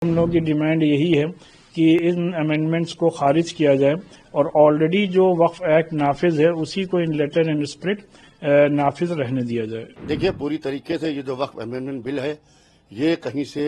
ہم لوگوں کی ڈیمانڈ یہی ہے کہ ان امینڈمنٹس کو خارج کیا جائے اور آلریڈی جو وقف ایکٹ نافذ ہے اسی کو ان لیٹر اینڈ اسپرٹ نافذ رہنے دیا جائے۔ دیکھیے پوری طریقے سے یہ جو وقف امینڈمنٹ بل ہے یہ کہیں سے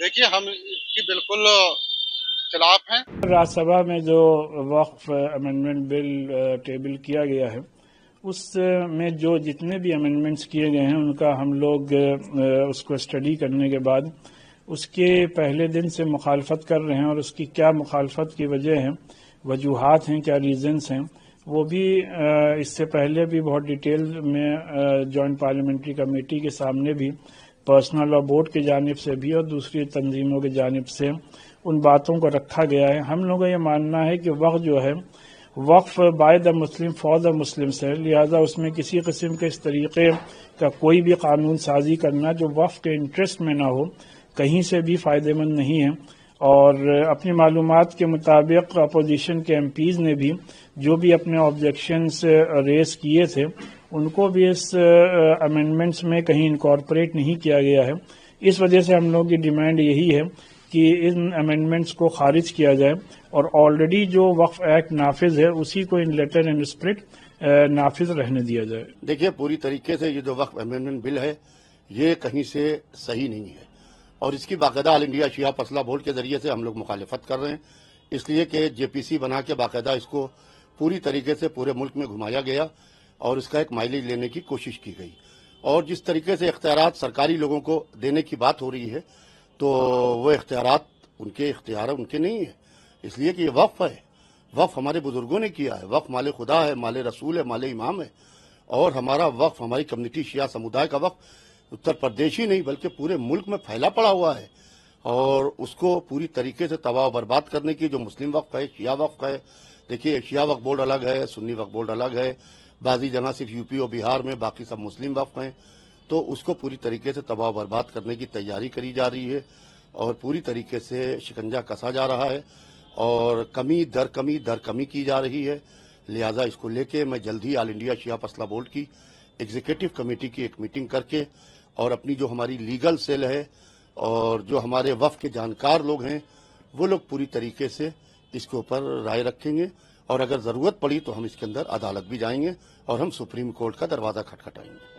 دیکھیے ہم اس کی بالکل خلاف ہیں۔ راجیہ سبھا میں جو وقف امینڈمنٹ بل ٹیبل کیا گیا ہے اس میں جو جتنے بھی امینڈمنٹس کیے گئے ہیں ان کا ہم لوگ اس کو اسٹڈی کرنے کے بعد اس کے پہلے دن سے مخالفت کر رہے ہیں، اور اس کی کیا مخالفت کی وجہ ہیں، وجوہات ہیں، کیا ریزنز ہیں، وہ بھی اس سے پہلے بھی بہت ڈیٹیل میں جوائنٹ پارلیمنٹری کمیٹی کے سامنے بھی پرسنل لاء بورڈ کی جانب سے بھی اور دوسری تنظیموں کی جانب سے ان باتوں کو رکھا گیا ہے۔ ہم لوگوں کا یہ ماننا ہے کہ وقف جو ہے وقف by the Muslim for the مسلم ہے، لہذا اس میں کسی قسم کے اس طریقے کا کوئی بھی قانون سازی کرنا جو وقف کے انٹرسٹ میں نہ ہو کہیں سے بھی فائدہ مند نہیں ہے۔ اور اپنی معلومات کے مطابق اپوزیشن کے ایم پیز نے بھی جو بھی اپنے آبجیکشنز ریز کیے تھے ان کو بھی اس امینڈمنٹس میں کہیں انکارپوریٹ نہیں کیا گیا ہے۔ اس وجہ سے ہم لوگوں کی ڈیمانڈ یہی ہے کہ ان امینڈمنٹس کو خارج کیا جائے اور آلریڈی جو وقف ایکٹ نافذ ہے اسی کو ان لیٹر اینڈ اسپرٹ نافذ رہنے دیا جائے۔ دیکھیے پوری طریقے سے یہ جو وقف امینڈمنٹ بل ہے یہ کہیں سے صحیح نہیں ہے، اور اس کی باقاعدہ آل انڈیا شیعہ فضلہ بورڈ کے ذریعے سے ہم لوگ مخالفت کر رہے ہیں، اس لیے کہ جے پی سی بنا کے باقاعدہ اس کو پوری طریقے سے پورے ملک میں گھمایا گیا اور اس کا ایک مائلیج لینے کی کوشش کی گئی، اور جس طریقے سے اختیارات سرکاری لوگوں کو دینے کی بات ہو رہی ہے تو وہ اختیارات ان کے اختیار ان کے نہیں ہیں، اس لیے کہ یہ وقف ہے، وقف ہمارے بزرگوں نے کیا ہے، وقف مال خدا ہے، مال رسول ہے، مال امام ہے، اور ہمارا وقف ہماری کمیونٹی شیعہ سمودائے کا وقف اتر پردیش ہی نہیں بلکہ پورے ملک میں پھیلا پڑا ہوا ہے، اور اس کو پوری طریقے سے تباہ و برباد کرنے کی جو مسلم وقف ہے، شیعہ وقف ہے، دیکھیے شیعہ وقف بورڈ الگ ہے، سنی وقف بورڈ الگ ہے، بعضی جگہ صرف یو پی اور بہار میں، باقی سب مسلم وقف ہیں، تو اس کو پوری طریقے سے تباہ و برباد کرنے کی تیاری کری جا رہی ہے اور پوری طریقے سے شکنجہ کسا جا رہا ہے اور کمی در کمی کی جا رہی ہے۔ لہٰذا اس کو لے کے میں جلد ہی آل انڈیا شیعہ فضلہ بورڈ کی ایگزیکٹو کمیٹی کی ایک میٹنگ کر کے اور اپنی جو ہماری لیگل سیل ہے اور جو ہمارے وقف کے جانکار لوگ ہیں وہ لوگ پوری طریقے سے اس کے اوپر رائے رکھیں گے، اور اگر ضرورت پڑی تو ہم اس کے اندر عدالت بھی جائیں گے اور ہم سپریم کورٹ کا دروازہ کھٹکھٹائیں گے۔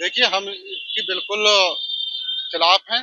دیکھیے ہم اس کی بالکل خلاف ہیں،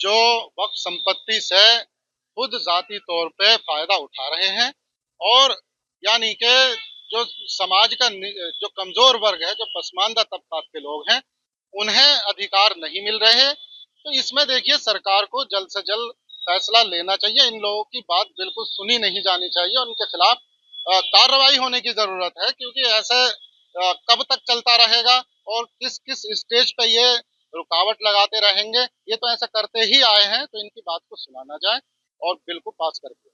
جو وقف سمپتی سے خود ذاتی طور پہ فائدہ اٹھا رہے ہیں، اور یعنی کہ جو سماج کا جو کمزور ورگ ہے، جو پسماندہ طبقات کے لوگ ہیں انہیں ادھیکار نہیں مل رہے، تو اس میں دیکھیے سرکار کو جلد سے جلد فیصلہ لینا چاہیے، ان لوگوں کی بات بالکل سنی نہیں جانی چاہیے، ان کے خلاف کارروائی ہونے کی ضرورت ہے، کیونکہ ایسے کب تک چلتا رہے گا اور کس کس اسٹیج پہ یہ رکاوٹ لگاتے رہیں گے، یہ تو ایسا کرتے ہی آئے ہیں، تو ان کی بات کو سنانا جائے اور بل کو پاس کر دیا۔